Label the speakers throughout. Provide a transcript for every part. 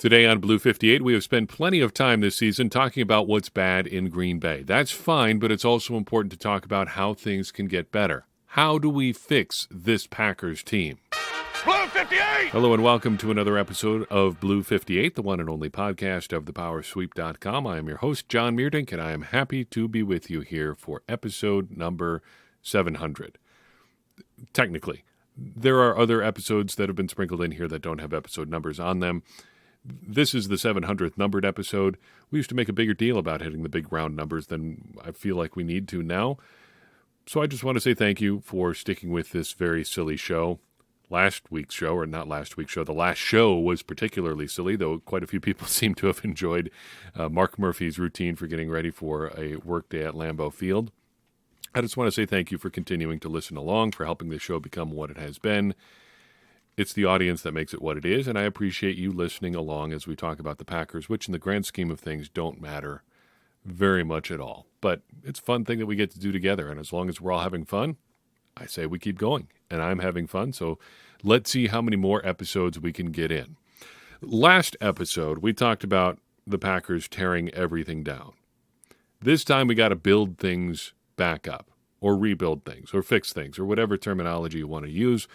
Speaker 1: Today on Blue 58, we have spent plenty of time this season talking about what's bad in Green Bay. That's fine, but it's also important to talk about how things can get better. How do we fix this Packers team?
Speaker 2: Blue 58!
Speaker 1: Hello and welcome to another episode of Blue 58, the one and only podcast of thepowersweep.com. I am your host, John Meerdink, and I am happy to be with you here for episode number 700. Technically, there are other episodes that have been sprinkled in here that don't have episode numbers on them. This is the 700th numbered episode. We used to make a bigger deal about hitting the big round numbers than I feel like we need to now. So I just want to say thank you for sticking with this very silly show. Last week's show, or not last week's show, the last show was particularly silly, though quite a few people seem to have enjoyed Mark Murphy's routine for getting ready for a workday at Lambeau Field. I just want to say thank you for continuing to listen along, for helping this show become what it has been. It's the audience that makes it what it is, and I appreciate you listening along as we talk about the Packers, which in the grand scheme of things don't matter very much at all. But it's a fun thing that we get to do together, and as long as we're all having fun, I say we keep going, and I'm having fun, so let's see how many more episodes we can get in. Last episode, we talked about the Packers tearing everything down. This time we got to build things back up, or rebuild things, or fix things, or whatever terminology you want to use.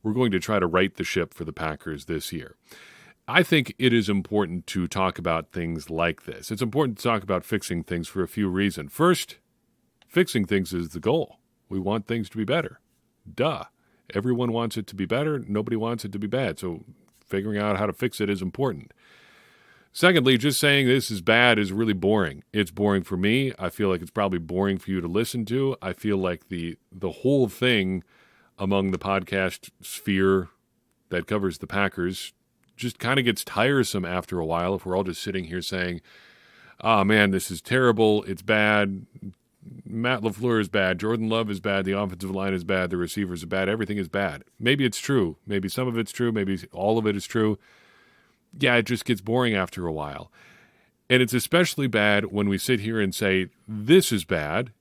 Speaker 1: We're going to try to right the ship for the Packers this year. I think it is important to talk about things like this. It's important to talk about fixing things for a few reasons. First, fixing things is the goal. We want things to be better. Duh. Everyone wants it to be better. Nobody wants it to be bad. So figuring out how to fix it is important. Secondly, just saying this is bad is really boring. It's boring for me. I feel like it's probably boring for you to listen to. I feel like the whole thing among the podcast sphere that covers the Packers just kind of gets tiresome after a while if we're all just sitting here saying, oh man, this is terrible, it's bad, Matt LaFleur is bad, Jordan Love is bad, the offensive line is bad, the receivers are bad, everything is bad. Maybe it's true, maybe some of it's true, maybe all of it is true. Yeah, it just gets boring after a while. And it's especially bad when we sit here and say, this is bad,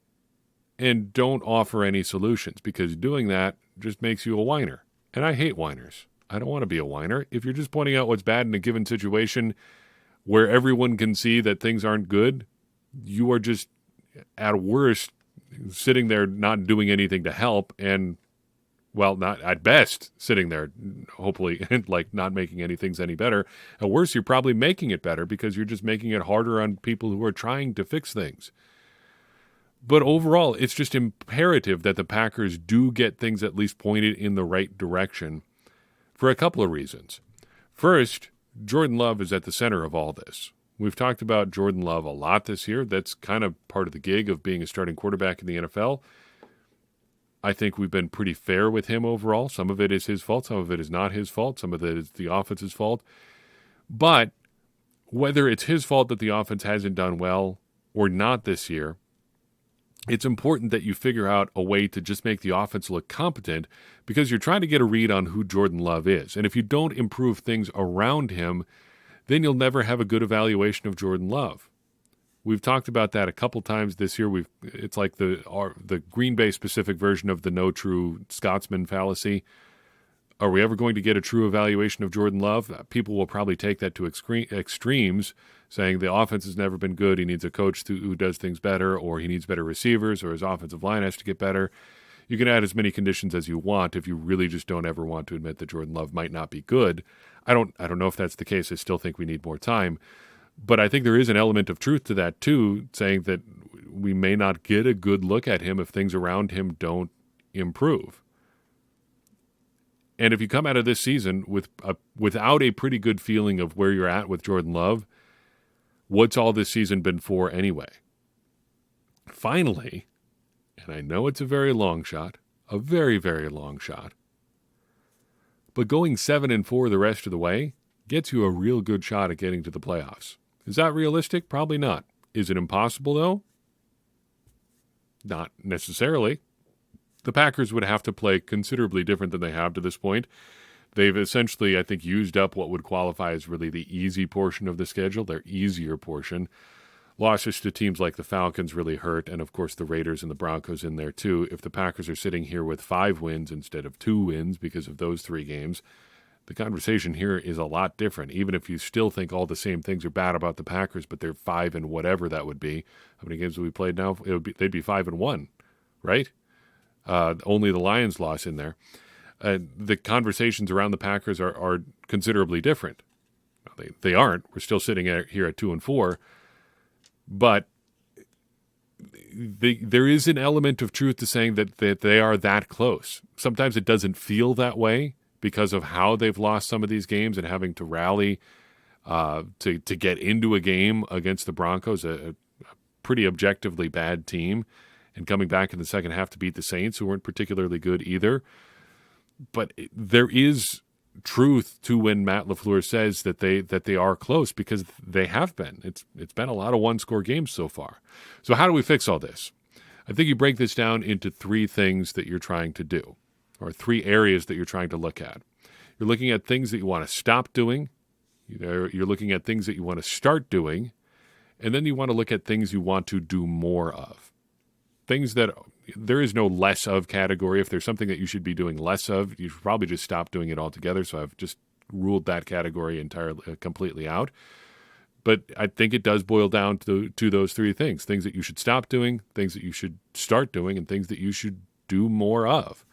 Speaker 1: and don't offer any solutions, because doing that just makes you a whiner. And I hate whiners. I don't want to be a whiner. If you're just pointing out what's bad in a given situation where everyone can see that things aren't good, you are just, at worst, sitting there not doing anything to help, and, well, not at best sitting there, hopefully, like not making any things any better. At worst, you're probably making it better because you're just making it harder on people who are trying to fix things. But overall, it's just imperative that the Packers do get things at least pointed in the right direction for a couple of reasons. First, Jordan Love is at the center of all this. We've talked about Jordan Love a lot this year. That's kind of part of the gig of being a starting quarterback in the NFL. I think we've been pretty fair with him overall. Some of it is his fault. Some of it is not his fault. Some of it is the offense's fault. But whether it's his fault that the offense hasn't done well or not this year, it's important that you figure out a way to just make the offense look competent, because you're trying to get a read on who Jordan Love is. And if you don't improve things around him, then you'll never have a good evaluation of Jordan Love. We've talked about that a couple times this year. It's like the Green Bay specific version of the no true Scotsman fallacy. Are we ever going to get a true evaluation of Jordan Love? People will probably take that to extremes, saying the offense has never been good, he needs a coach who does things better, or he needs better receivers, or his offensive line has to get better. You can add as many conditions as you want if you really just don't ever want to admit that Jordan Love might not be good. I don't know if that's the case. I still think we need more time. But I think there is an element of truth to that, too, saying that we may not get a good look at him if things around him don't improve. And if you come out of this season without a pretty good feeling of where you're at with Jordan Love, what's all this season been for anyway? Finally, and I know it's a very long shot, a very, very long shot, but going 7-4 the rest of the way gets you a real good shot at getting to the playoffs. Is that realistic? Probably not. Is it impossible, though? Not necessarily. The Packers would have to play considerably different than they have to this point. They've essentially, I think, used up what would qualify as really the easy portion of the schedule, their easier portion. Losses to teams like the Falcons really hurt, and of course the Raiders and the Broncos in there too. If the Packers are sitting here with 5 wins instead of 2 wins because of those 3 games, The conversation here is a lot different. Even if you still think all the same things are bad about the Packers, but they're 5 and whatever that would be. How many games have we played now? They'd be 5-1, right? Only the Lions loss in there. The conversations around the Packers are considerably different. They aren't. We're still sitting here at 2-4, but there is an element of truth to saying that they are that close. Sometimes it doesn't feel that way because of how they've lost some of these games and having to rally to get into a game against the Broncos, a pretty objectively bad team, and coming back in the second half to beat the Saints, who weren't particularly good either. But there is truth to when Matt LaFleur says that they are close, because they have been. It's been a lot of one-score games so far. So how do we fix all this? I think you break this down into 3 things that you're trying to do, or 3 areas that you're trying to look at. You're looking at things that you want to stop doing. You're looking at things that you want to start doing. And then you want to look at things you want to do more of. Things that there is no less of category. If there's something that you should be doing less of, you should probably just stop doing it altogether. So I've just ruled that category completely out. But I think it does boil down to those 3 things: things that you should stop doing, things that you should start doing, and things that you should do more of.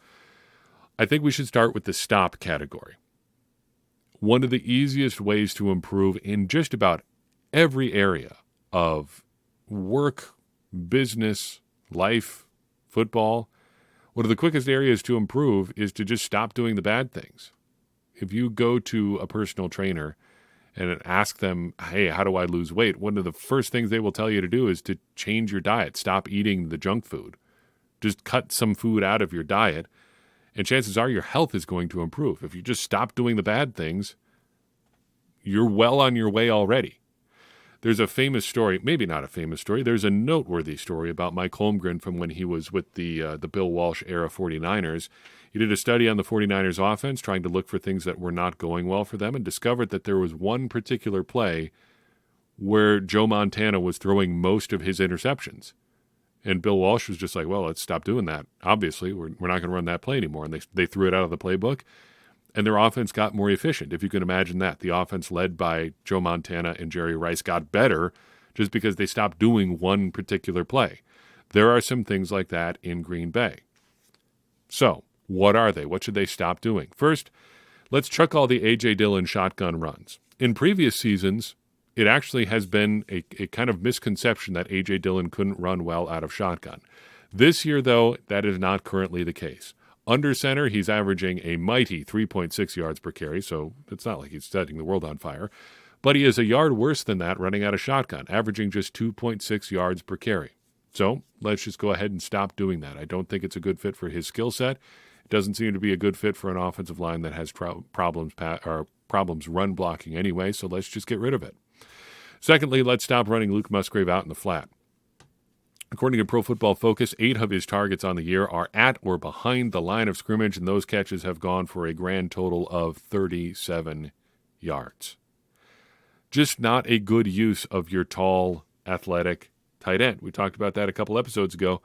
Speaker 1: I think we should start with the stop category. One of the easiest ways to improve in just about every area of work, business, life, football, one of the quickest areas to improve is to just stop doing the bad things. If you go to a personal trainer and ask them, hey, how do I lose weight? One of the first things they will tell you to do is to change your diet. Stop eating the junk food. Just cut some food out of your diet, and chances are your health is going to improve. If you just stop doing the bad things, you're well on your way already. There's a famous story, maybe not a famous story, there's a noteworthy story about Mike Holmgren from when he was with the Bill Walsh era 49ers. He did a study on the 49ers offense, trying to look for things that were not going well for them, and discovered that there was one particular play where Joe Montana was throwing most of his interceptions. And Bill Walsh was just like, well, let's stop doing that. Obviously, we're not going to run that play anymore. And they threw it out of the playbook, and their offense got more efficient. If you can imagine that. The offense led by Joe Montana and Jerry Rice got better just because they stopped doing one particular play. There are some things like that in Green Bay. So, what are they? What should they stop doing? First, let's chuck all the A.J. Dillon shotgun runs. In previous seasons, it actually has been a kind of misconception that A.J. Dillon couldn't run well out of shotgun. This year, though, that is not currently the case. Under center, he's averaging a mighty 3.6 yards per carry, so it's not like he's setting the world on fire. But he is a yard worse than that running out of shotgun, averaging just 2.6 yards per carry. So let's just go ahead and stop doing that. I don't think it's a good fit for his skill set. It doesn't seem to be a good fit for an offensive line that has problems run blocking anyway, so let's just get rid of it. Secondly, let's stop running Luke Musgrave out in the flat. According to Pro Football Focus, 8 of his targets on the year are at or behind the line of scrimmage, and those catches have gone for a grand total of 37 yards. Just not a good use of your tall, athletic tight end. We talked about that a couple episodes ago.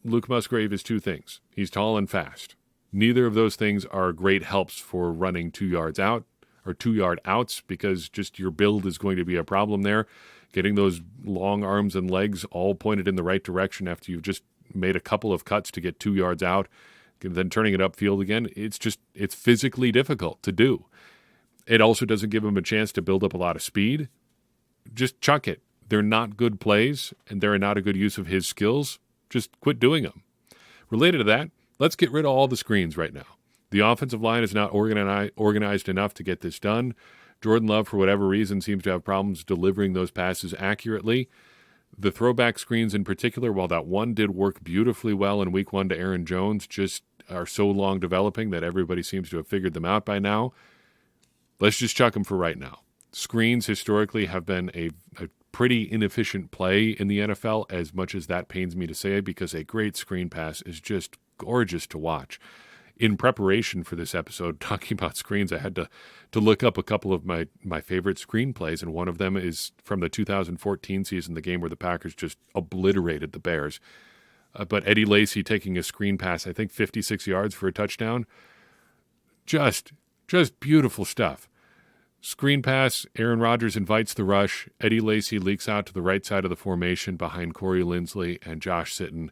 Speaker 1: Luke Musgrave is 2 things. He's tall and fast. Neither of those things are great helps for running 2 yards out or 2-yard outs, because just your build is going to be a problem there. Getting those long arms and legs all pointed in the right direction after you've just made a couple of cuts to get 2 yards out, then turning it upfield again, it's physically difficult to do. It also doesn't give him a chance to build up a lot of speed. Just chuck it. They're not good plays, and they're not a good use of his skills. Just quit doing them. Related to that, let's get rid of all the screens right now. The offensive line is not organized enough to get this done. Jordan Love, for whatever reason, seems to have problems delivering those passes accurately. The throwback screens in particular, while that one did work beautifully well in Week 1 to Aaron Jones, just are so long developing that everybody seems to have figured them out by now. Let's just chuck them for right now. Screens historically have been a pretty inefficient play in the NFL, as much as that pains me to say, because a great screen pass is just gorgeous to watch. In preparation for this episode, talking about screens, I had to look up a couple of my favorite screenplays, and one of them is from the 2014 season, the game where the Packers just obliterated the Bears. But Eddie Lacy taking a screen pass, I think 56 yards for a touchdown. Just beautiful stuff. Screen pass, Aaron Rodgers invites the rush. Eddie Lacy leaks out to the right side of the formation behind Corey Linsley and Josh Sitton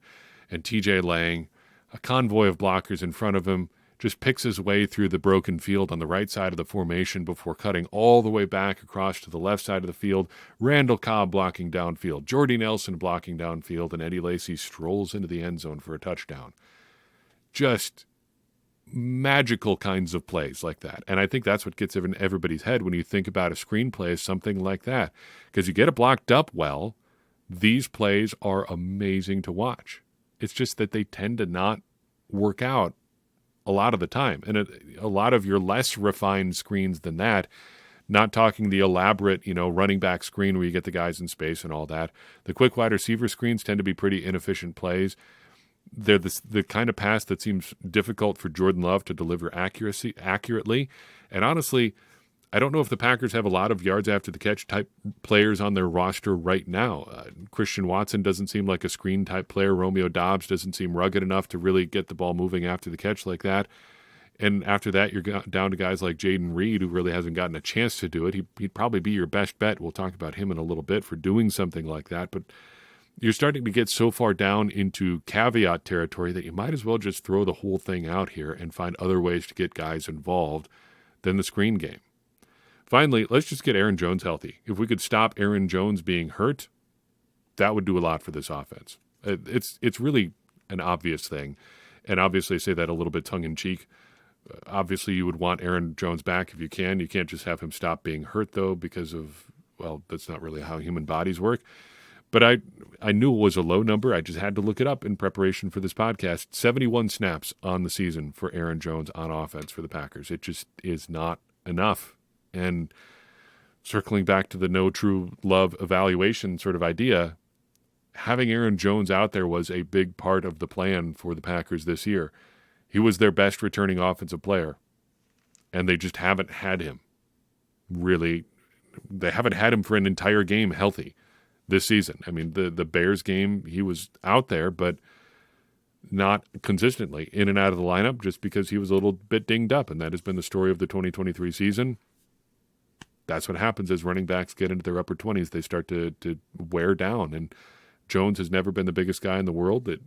Speaker 1: and TJ Lang. A convoy of blockers in front of him, just picks his way through the broken field on the right side of the formation before cutting all the way back across to the left side of the field. Randall Cobb blocking downfield, Jordy Nelson blocking downfield, and Eddie Lacy strolls into the end zone for a touchdown. Just magical kinds of plays like that. And I think that's what gets in everybody's head when you think about a screenplay as something like that. Because you get it blocked up well, these plays are amazing to watch. It's just that they tend to not work out a lot of the time. And a lot of your less refined screens than that, not talking the elaborate, running back screen where you get the guys in space and all that. The quick wide receiver screens tend to be pretty inefficient plays. They're the kind of pass that seems difficult for Jordan Love to deliver accurately. And honestly, I don't know if the Packers have a lot of yards after the catch type players on their roster right now. Christian Watson doesn't seem like a screen type player. Romeo Doubs doesn't seem rugged enough to really get the ball moving after the catch like that. And after that, you're down to guys like Jaden Reed, who really hasn't gotten a chance to do it. He'd probably be your best bet. We'll talk about him in a little bit for doing something like that. But you're starting to get so far down into caveat territory that you might as well just throw the whole thing out here and find other ways to get guys involved than the screen game. Finally, let's just get Aaron Jones healthy. If we could stop Aaron Jones being hurt, that would do a lot for this offense. It's really an obvious thing. And obviously I say that a little bit tongue-in-cheek. Obviously you would want Aaron Jones back if you can. You can't just have him stop being hurt, though, because of, that's not really how human bodies work. But I knew it was a low number. I just had to look it up in preparation for this podcast. 71 snaps on the season for Aaron Jones on offense for the Packers. It just is not enough. And circling back to the no true love evaluation sort of idea, having Aaron Jones out there was a big part of the plan for the Packers this year. He was their best returning offensive player, and they just haven't had him. Really, they haven't had him for an entire game healthy this season. I mean, the Bears game, he was out there, but not consistently in and out of the lineup just because he was a little bit dinged up, and that has been the story of the 2023 season. That's what happens as running backs get into their upper 20s. They start to wear down, and Jones has never been the biggest guy in the world. It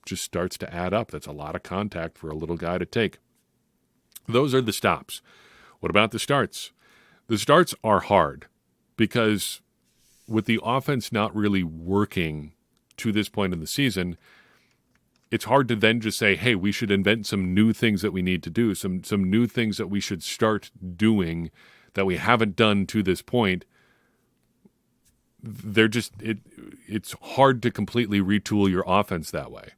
Speaker 1: just starts to add up. That's a lot of contact for a little guy to take. Those are the stops. What about the starts? The starts are hard because with the offense not really working to this point in the season, it's hard to then just say, hey, we should invent some new things that we need to do, some new things that we should start doing that we haven't done to this point. It's hard to completely retool your offense that way.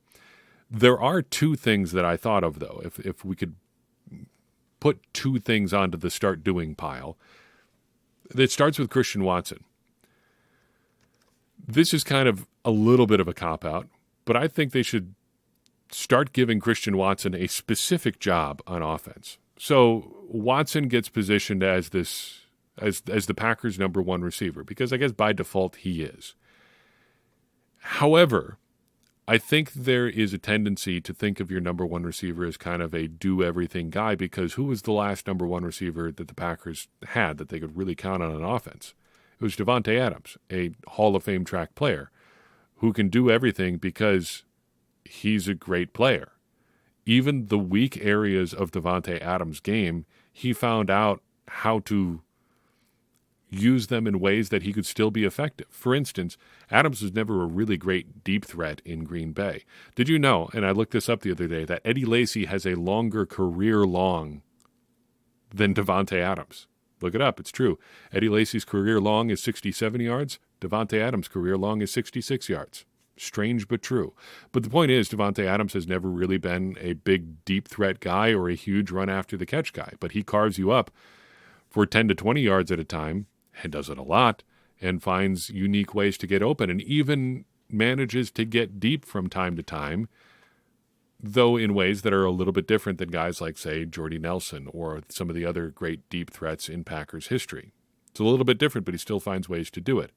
Speaker 1: There are two things that I thought of, though. If we could put two things onto the start doing pile, it starts with Christian Watson. This is kind of a little bit of a cop-out, but I think they should start giving Christian Watson a specific job on offense. So Watson gets positioned as the Packers' number one receiver because I guess by default he is. However, I think there is a tendency to think of your number one receiver as kind of a do-everything guy because who was the last number one receiver that the Packers had that they could really count on offense? It was Davante Adams, a Hall of Fame track player who can do everything because he's a great player. Even the weak areas of Davante Adams' game, he found out how to use them in ways that he could still be effective. For instance, Adams was never a really great deep threat in Green Bay. Did you know, and I looked this up the other day, that Eddie Lacy has a longer career long than Davante Adams? Look it up. It's true. Eddie Lacy's career long is 67 yards. Davante Adams' career long is 66 yards. Strange but true. But the point is, Davante Adams has never really been a big deep threat guy or a huge run after the catch guy. But he carves you up for 10 to 20 yards at a time and does it a lot and finds unique ways to get open and even manages to get deep from time to time, though in ways that are a little bit different than guys like, say, Jordy Nelson or some of the other great deep threats in Packers history. It's a little bit different, but he still finds ways to do it.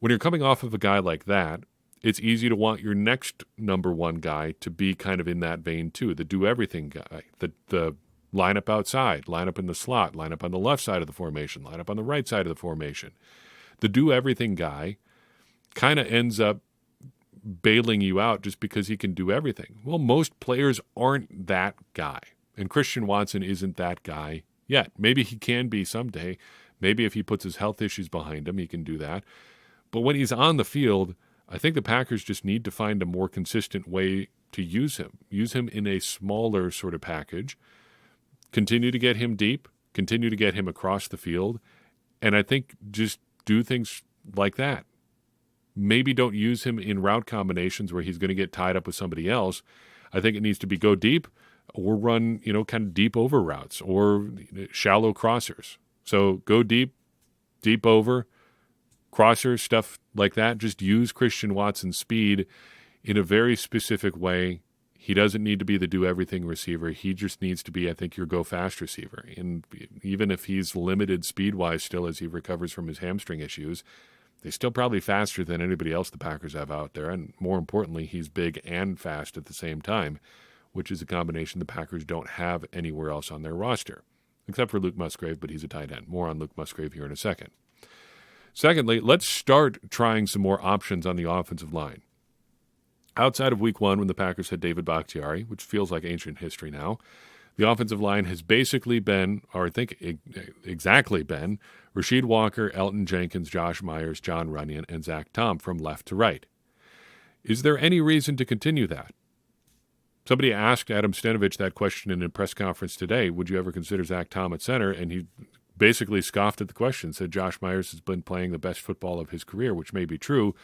Speaker 1: When you're coming off of a guy like that, it's easy to want your next number one guy to be kind of in that vein too, the do-everything guy, the Line up outside, line up in the slot, line up on the left side of the formation, line up on the right side of the formation. The do-everything guy kind of ends up bailing you out just because he can do everything. Well, most players aren't that guy, and Christian Watson isn't that guy yet. Maybe he can be someday. Maybe if he puts his health issues behind him, he can do that. But when he's on the field, I think the Packers just need to find a more consistent way to use him. Use him in a smaller sort of package. Continue to get him deep. Continue to get him across the field. And I think just do things like that. Maybe don't use him in route combinations where he's going to get tied up with somebody else. I think it needs to be go deep or run, kind of deep over routes or shallow crossers. So go deep, deep over, crossers, stuff like that. Just use Christian Watson's speed in a very specific way. He doesn't need to be the do-everything receiver. He just needs to be, I think, your go-fast receiver. And even if he's limited speed-wise still as he recovers from his hamstring issues, he's still probably faster than anybody else the Packers have out there. And more importantly, he's big and fast at the same time, which is a combination the Packers don't have anywhere else on their roster, except for Luke Musgrave, but he's a tight end. More on Luke Musgrave here in a second. Secondly, let's start trying some more options on the offensive line. Outside of week one, when the Packers had David Bakhtiari, which feels like ancient history now, the offensive line has basically been, or I think exactly been, Rasheed Walker, Elton Jenkins, Josh Myers, John Runyan, and Zach Tom from left to right. Is there any reason to continue that? Somebody asked Adam Stenavich that question in a press conference today, would you ever consider Zach Tom at center? And he basically scoffed at the question, said Josh Myers has been playing the best football of his career, which may be true,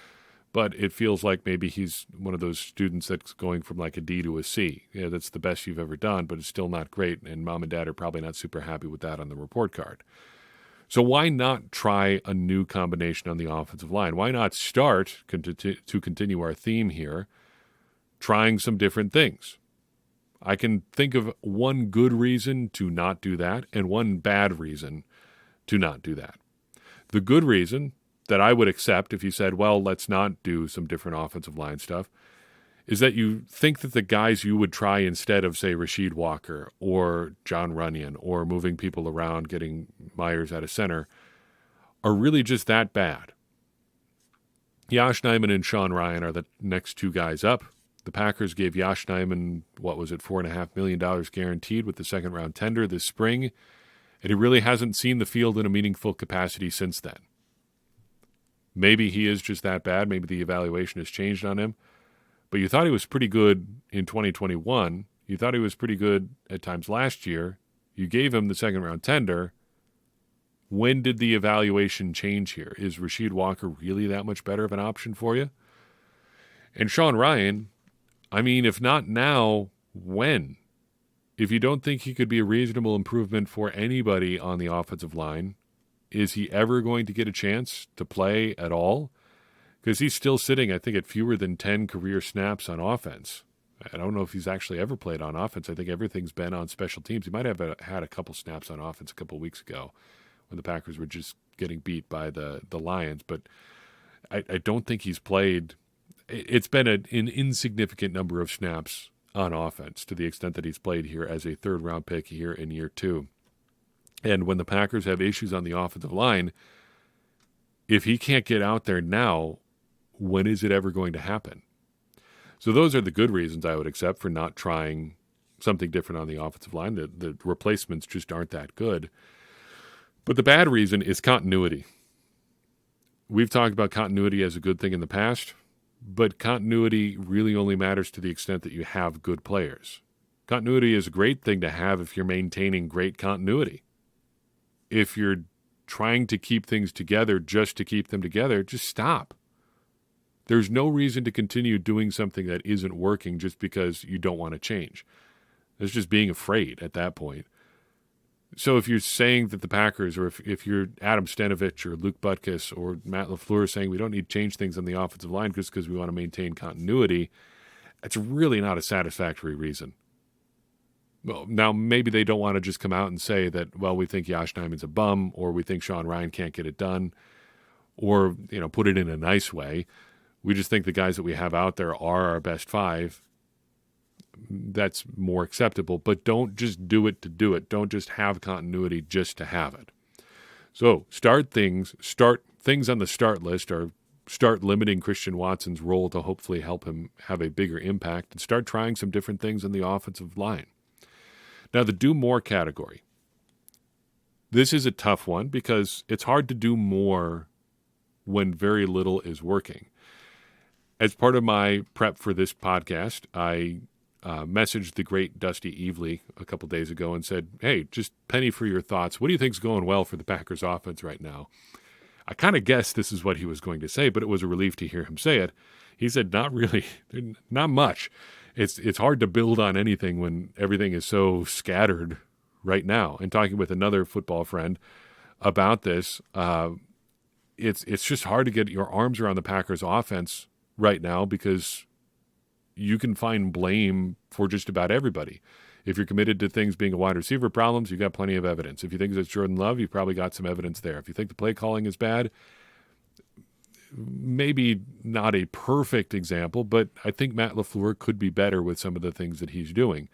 Speaker 1: but it feels like maybe he's one of those students that's going from like a D to a C. Yeah, that's the best you've ever done, but it's still not great, and mom and dad are probably not super happy with that on the report card. So why not try a new combination on the offensive line? Why not start, to continue our theme here, trying some different things? I can think of one good reason to not do that and one bad reason to not do that. The good reason that I would accept if you said, well, let's not do some different offensive line stuff, is that you think that the guys you would try instead of, say, Rasheed Walker or John Runyan or moving people around, getting Myers out of center, are really just that bad. Yosh Nijman and Sean Rhyan are the next two guys up. The Packers gave Yosh Nijman, $4.5 million guaranteed with the second-round tender this spring, and he really hasn't seen the field in a meaningful capacity since then. Maybe he is just that bad. Maybe the evaluation has changed on him. But you thought he was pretty good in 2021. You thought he was pretty good at times last year. You gave him the second-round tender. When did the evaluation change here? Is Rasheed Walker really that much better of an option for you? And Sean Rhyan, I mean, if not now, when? If you don't think he could be a reasonable improvement for anybody on the offensive line, is he ever going to get a chance to play at all? Because he's still sitting, I think, at fewer than 10 career snaps on offense. I don't know if he's actually ever played on offense. I think everything's been on special teams. He might have had a couple snaps on offense a couple of weeks ago when the Packers were just getting beat by the Lions. But I don't think he's played. It's been an insignificant number of snaps on offense to the extent that he's played here as a third-round pick here in year two. And when the Packers have issues on the offensive line, if he can't get out there now, when is it ever going to happen? So those are the good reasons I would accept for not trying something different on the offensive line. The replacements just aren't that good. But the bad reason is continuity. We've talked about continuity as a good thing in the past, but continuity really only matters to the extent that you have good players. Continuity is a great thing to have if you're maintaining great continuity. If you're trying to keep things together just to keep them together, just stop. There's no reason to continue doing something that isn't working just because you don't want to change. It's just being afraid at that point. So if you're saying that the Packers, or if you're Adam Stenavich or Luke Butkus or Matt LaFleur saying we don't need to change things on the offensive line just because we want to maintain continuity, it's really not a satisfactory reason. Well, now maybe they don't want to just come out and say that, well, we think Yosh Nijman's a bum, or we think Sean Rhyan can't get it done, or, put it in a nice way. We just think the guys that we have out there are our best five. that's more acceptable. But don't just do it to do it. Don't just have continuity just to have it. So start things on the start list, or start limiting Christian Watson's role to hopefully help him have a bigger impact, and start trying some different things in the offensive line. Now, the do more category. This is a tough one because it's hard to do more when very little is working. As part of my prep for this podcast, I messaged the great Dusty Evely a couple days ago and said, hey, just penny for your thoughts. What do you think's going well for the Packers offense right now? I kind of guessed this is what he was going to say, but it was a relief to hear him say it. He said, not really, not much. It's hard to build on anything when everything is so scattered right now. And talking with another football friend about this, it's just hard to get your arms around the Packers offense right now because you can find blame for just about everybody. If you're committed to things being a wide receiver problems, you've got plenty of evidence. If you think it's Jordan Love, you've probably got some evidence there. If you think the play calling is bad, maybe not a perfect example, but I think Matt LaFleur could be better with some of the things that he's doing.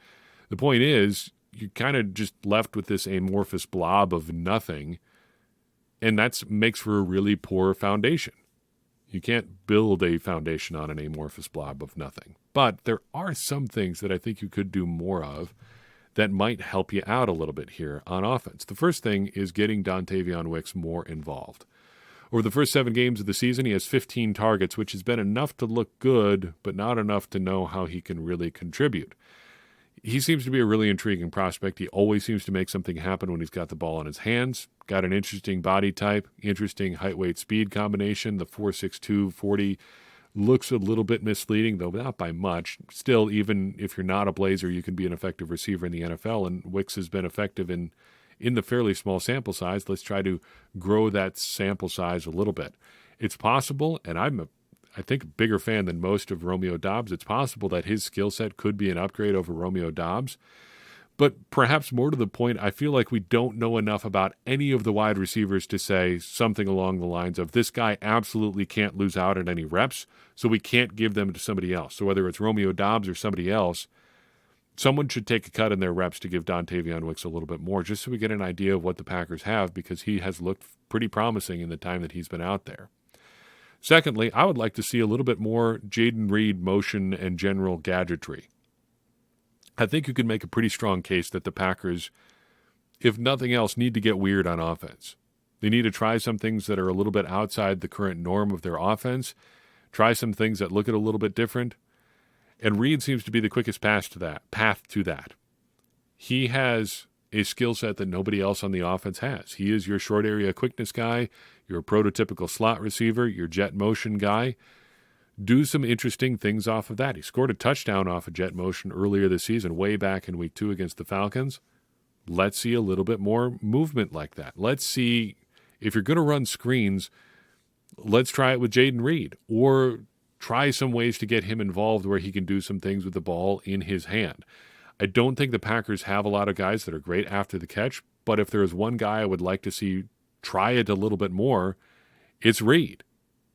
Speaker 1: The point is, you're kind of just left with this amorphous blob of nothing, and that makes for a really poor foundation. You can't build a foundation on an amorphous blob of nothing. But there are some things that I think you could do more of that might help you out a little bit here on offense. The first thing is getting Dontayvion Wicks more involved. Over the first 7 games of the season, he has 15 targets, which has been enough to look good, but not enough to know how he can really contribute. He seems to be a really intriguing prospect. He always seems to make something happen when he's got the ball in his hands. Got an interesting body type, interesting height, weight, speed combination. The 4.62 40 looks a little bit misleading, though not by much. Still, even if you're not a Blazer, you can be an effective receiver in the NFL, and Wicks has been effective in the fairly small sample size. Let's try to grow that sample size a little bit. It's possible, and I think a bigger fan than most of Romeo Doubs. It's possible that his skill set could be an upgrade over Romeo Doubs. But perhaps more to the point, I feel like we don't know enough about any of the wide receivers to say something along the lines of, this guy absolutely can't lose out at any reps, so we can't give them to somebody else. So whether it's Romeo Doubs or somebody else, someone should take a cut in their reps to give Dontayvion Wicks a little bit more, just so we get an idea of what the Packers have, because he has looked pretty promising in the time that he's been out there. Secondly, I would like to see a little bit more Jayden Reed motion and general gadgetry. I think you could make a pretty strong case that the Packers, if nothing else, need to get weird on offense. They need to try some things that are a little bit outside the current norm of their offense, try some things that look a little bit different, and Reed seems to be the quickest path to that. He has a skill set that nobody else on the offense has. He is your short area quickness guy, your prototypical slot receiver, your jet motion guy. Do some interesting things off of that. He scored a touchdown off of jet motion earlier this season, way back in week 2 against the Falcons. Let's see a little bit more movement like that. Let's see, if you're going to run screens, let's try it with Jayden Reed, or try some ways to get him involved where he can do some things with the ball in his hand. I don't think the Packers have a lot of guys that are great after the catch, but if there is one guy I would like to see try it a little bit more, it's Reed.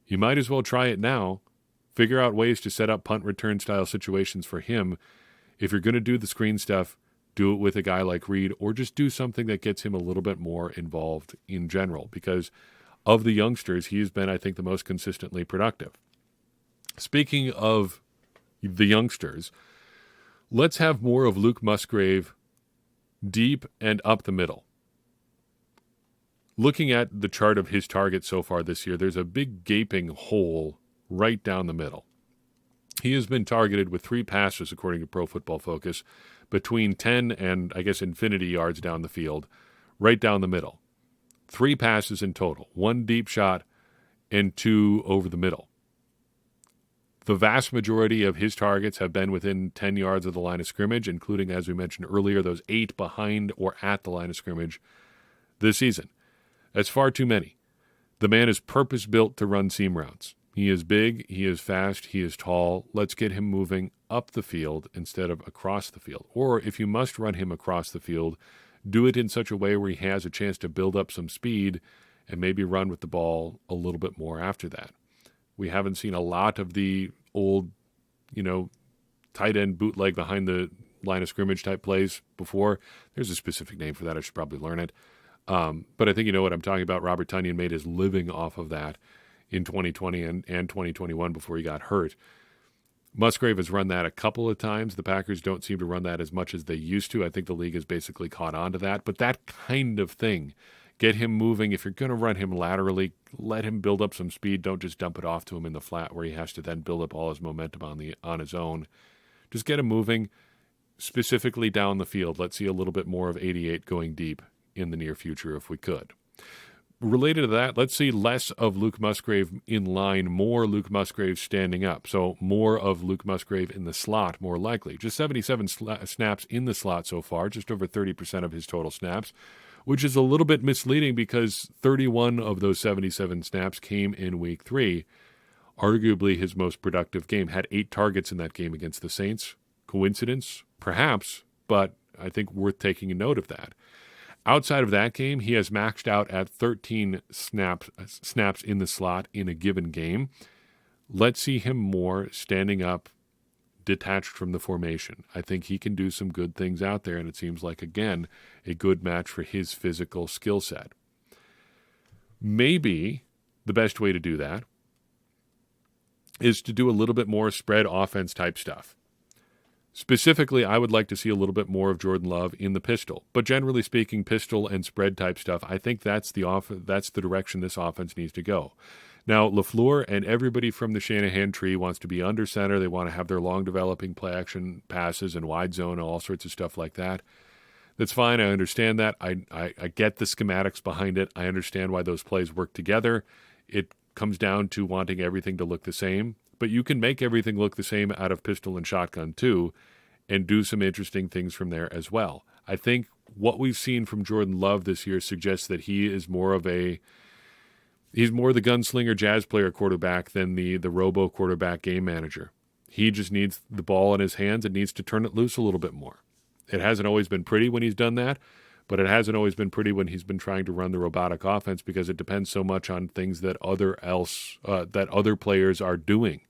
Speaker 1: You might as well try it now. Figure out ways to set up punt return style situations for him. If you're going to do the screen stuff, do it with a guy like Reed, or just do something that gets him a little bit more involved in general, because of the youngsters, he's been, I think, the most consistently productive. Speaking of the youngsters, let's have more of Luke Musgrave deep and up the middle. Looking at the chart of his targets so far this year, there's a big gaping hole right down the middle. He has been targeted with 3 passes, according to Pro Football Focus, between 10 and, I guess, infinity yards down the field, right down the middle. 3 passes in total, 1 deep shot and 2 over the middle. The vast majority of his targets have been within 10 yards of the line of scrimmage, including, as we mentioned earlier, those 8 behind or at the line of scrimmage this season. That's far too many. The man is purpose-built to run seam routes. He is big, he is fast, he is tall. Let's get him moving up the field instead of across the field. Or if you must run him across the field, do it in such a way where he has a chance to build up some speed and maybe run with the ball a little bit more after that. We haven't seen a lot of the old, tight end bootleg behind the line of scrimmage type plays before. There's a specific name for that. I should probably learn it. But I think you know what I'm talking about. Robert Tonyan made his living off of that in 2020 and 2021 before he got hurt. Musgrave has run that a couple of times. The Packers don't seem to run that as much as they used to. I think the league has basically caught on to that. But that kind of thing, get him moving. If you're going to run him laterally, let him build up some speed. Don't just dump it off to him in the flat where he has to then build up all his momentum on his own. Just get him moving, specifically down the field. Let's see a little bit more of 88 going deep in the near future if we could. Related to that, let's see less of Luke Musgrave in line, more Luke Musgrave standing up. So more of Luke Musgrave in the slot, more likely. Just 77 snaps in the slot so far, just over 30% of his total snaps, which is a little bit misleading because 31 of those 77 snaps came in Week 3. Arguably his most productive game. Had 8 targets in that game against the Saints. Coincidence? Perhaps, but I think worth taking a note of that. Outside of that game, he has maxed out at 13 snaps in the slot in a given game. Let's see him more standing up, detached from the formation. I think he can do some good things out there, and it seems like, again, a good match for his physical skill set. Maybe the best way to do that is to do a little bit more spread offense type stuff. Specifically, I would like to see a little bit more of Jordan Love in the pistol. But generally speaking, pistol and spread type stuff, I think that's the direction this offense needs to go. Now, LaFleur and everybody from the Shanahan tree wants to be under center. They want to have their long developing play action passes and wide zone and all sorts of stuff like that. That's fine. I understand that. I get the schematics behind it. I understand why those plays work together. It comes down to wanting everything to look the same. But you can make everything look the same out of pistol and shotgun too, and do some interesting things from there as well. I think what we've seen from Jordan Love this year suggests that he's more the gunslinger jazz player quarterback than the robo quarterback game manager. He just needs the ball in his hands and needs to turn it loose a little bit more. It hasn't always been pretty when he's done that, but it hasn't always been pretty when he's been trying to run the robotic offense because it depends so much on things that other players are doing.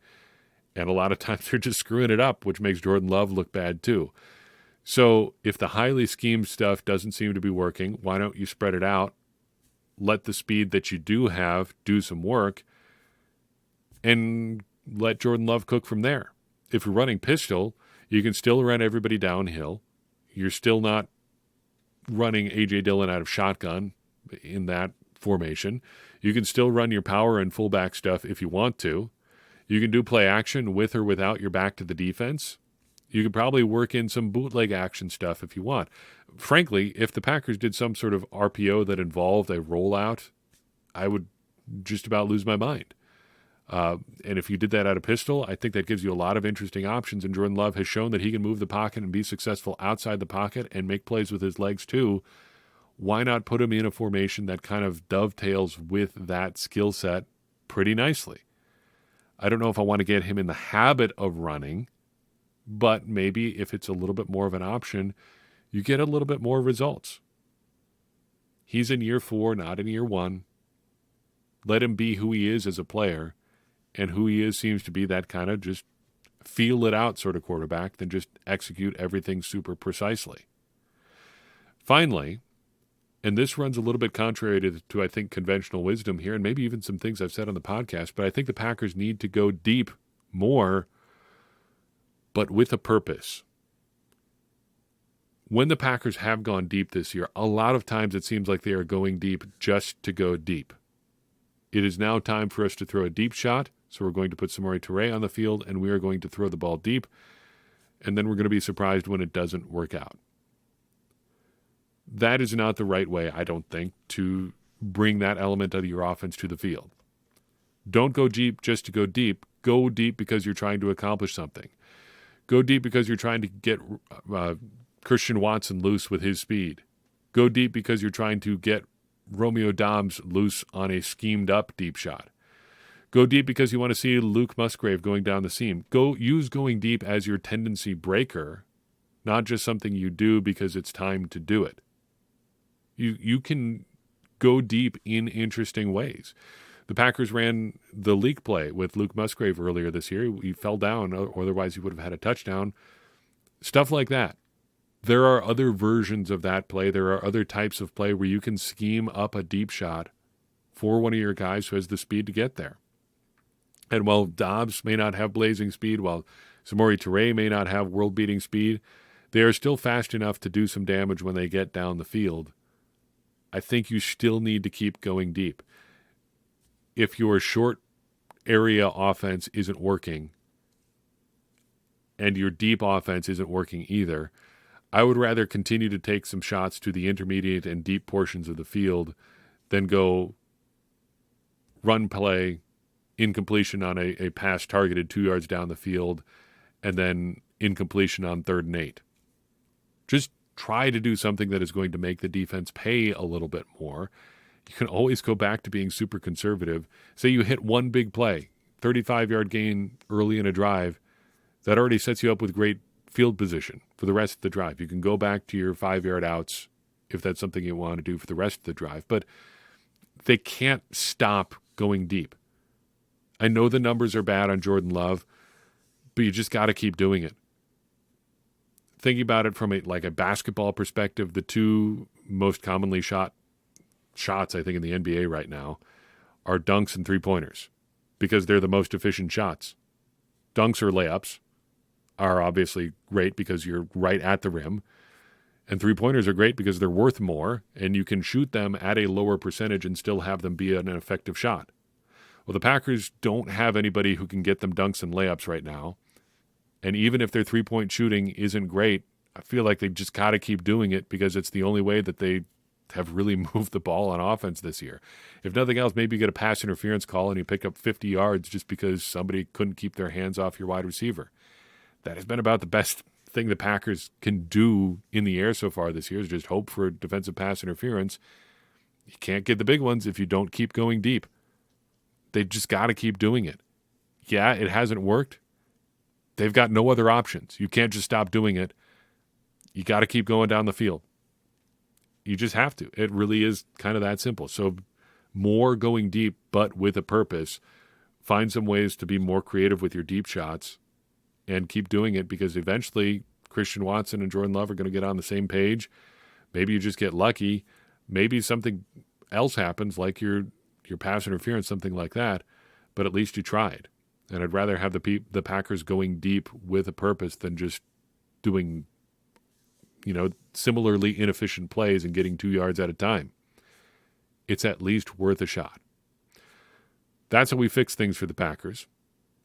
Speaker 1: And a lot of times they're just screwing it up, which makes Jordan Love look bad too. So if the highly schemed stuff doesn't seem to be working, why don't you spread it out, let the speed that you do have do some work, and let Jordan Love cook from there. If you're running pistol, you can still run everybody downhill. You're still not running A.J. Dillon out of shotgun in that formation. You can still run your power and fullback stuff if you want to. You can do play action with or without your back to the defense. You could probably work in some bootleg action stuff if you want. Frankly, if the Packers did some sort of RPO that involved a rollout, I would just about lose my mind. And if you did that out of pistol, I think that gives you a lot of interesting options. And Jordan Love has shown that he can move the pocket and be successful outside the pocket and make plays with his legs too. Why not put him in a formation that kind of dovetails with that skill set pretty nicely? I don't know if I want to get him in the habit of running, but maybe if it's a little bit more of an option, you get a little bit more results. He's in year 4, not in year 1. Let him be who he is as a player, and who he is seems to be that kind of just feel it out sort of quarterback than just execute everything super precisely. Finally, and this runs a little bit contrary to I think, conventional wisdom here, and maybe even some things I've said on the podcast, but I think the Packers need to go deep more, but with a purpose. When the Packers have gone deep this year, a lot of times it seems like they are going deep just to go deep. It is now time for us to throw a deep shot, so we're going to put Samori Touré on the field, and we are going to throw the ball deep, and then we're going to be surprised when it doesn't work out. That is not the right way, I don't think, to bring that element of your offense to the field. Don't go deep just to go deep. Go deep because you're trying to accomplish something. Go deep because you're trying to get Christian Watson loose with his speed. Go deep because you're trying to get Romeo Doubs loose on a schemed-up deep shot. Go deep because you want to see Luke Musgrave going down the seam. Use going deep as your tendency breaker, not just something you do because it's time to do it. You can go deep in interesting ways. The Packers ran the leak play with Luke Musgrave earlier this year. He fell down, or otherwise he would have had a touchdown. Stuff like that. There are other versions of that play. There are other types of play where you can scheme up a deep shot for one of your guys who has the speed to get there. And while Dobbs may not have blazing speed, while Samori Toure may not have world-beating speed, they are still fast enough to do some damage when they get down the field. I think you still need to keep going deep. If your short area offense isn't working and your deep offense isn't working either, I would rather continue to take some shots to the intermediate and deep portions of the field than go run play, incompletion on a pass targeted 2 yards down the field, and then incompletion on 3rd and 8. Just try to do something that is going to make the defense pay a little bit more. You can always go back to being super conservative. Say you hit one big play, 35-yard gain early in a drive, that already sets you up with great field position for the rest of the drive. You can go back to your 5-yard outs if that's something you want to do for the rest of the drive. But they can't stop going deep. I know the numbers are bad on Jordan Love, but you just got to keep doing it. Thinking about it from a basketball perspective, the two most commonly shots, I think, in the NBA right now are dunks and three-pointers because they're the most efficient shots. Dunks or layups are obviously great because you're right at the rim, and three-pointers are great because they're worth more, and you can shoot them at a lower percentage and still have them be an effective shot. Well, the Packers don't have anybody who can get them dunks and layups right now. And even if their three-point shooting isn't great, I feel like they just got to keep doing it because it's the only way that they have really moved the ball on offense this year. If nothing else, maybe you get a pass interference call and you pick up 50 yards just because somebody couldn't keep their hands off your wide receiver. That has been about the best thing the Packers can do in the air so far this year, is just hope for defensive pass interference. You can't get the big ones if you don't keep going deep. They just got to keep doing it. Yeah, it hasn't worked. They've got no other options. You can't just stop doing it. You got to keep going down the field. You just have to. It really is kind of that simple. So more going deep, but with a purpose. Find some ways to be more creative with your deep shots and keep doing it, because eventually Christian Watson and Jordan Love are going to get on the same page. Maybe you just get lucky. Maybe something else happens, like your pass interference, something like that, but at least you tried. And I'd rather have the Packers going deep with a purpose than just doing, similarly inefficient plays and getting 2 yards at a time. It's at least worth a shot. That's how we fix things for the Packers.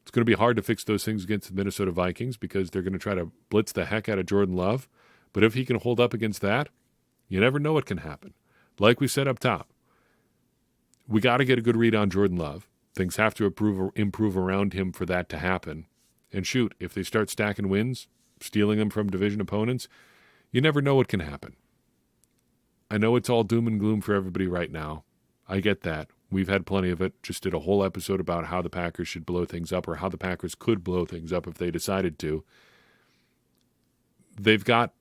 Speaker 1: It's going to be hard to fix those things against the Minnesota Vikings because they're going to try to blitz the heck out of Jordan Love. But if he can hold up against that, you never know what can happen. Like we said up top, we got to get a good read on Jordan Love. Things have to improve around him for that to happen. And shoot, if they start stacking wins, stealing them from division opponents, you never know what can happen. I know it's all doom and gloom for everybody right now. I get that. We've had plenty of it. Just did a whole episode about how the Packers should blow things up, or how the Packers could blow things up if they decided to. They've got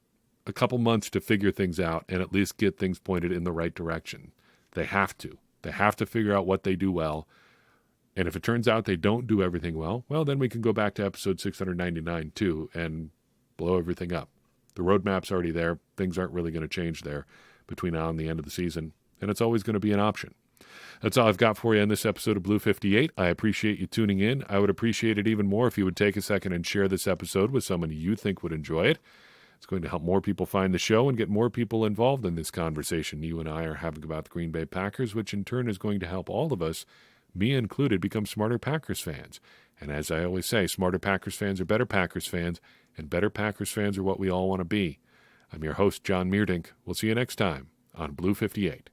Speaker 1: a couple months to figure things out and at least get things pointed in the right direction. They have to. They have to figure out what they do well. And if it turns out they don't do everything well, then we can go back to episode 699 too and blow everything up. The roadmap's already there. Things aren't really going to change there between now and the end of the season. And it's always going to be an option. That's all I've got for you in this episode of Blue 58. I appreciate you tuning in. I would appreciate it even more if you would take a second and share this episode with someone you think would enjoy it. It's going to help more people find the show and get more people involved in this conversation you and I are having about the Green Bay Packers, which in turn is going to help all of us, me included, become smarter Packers fans. And as I always say, smarter Packers fans are better Packers fans, and better Packers fans are what we all want to be. I'm your host, John Meerdink. We'll see you next time on Blue 58.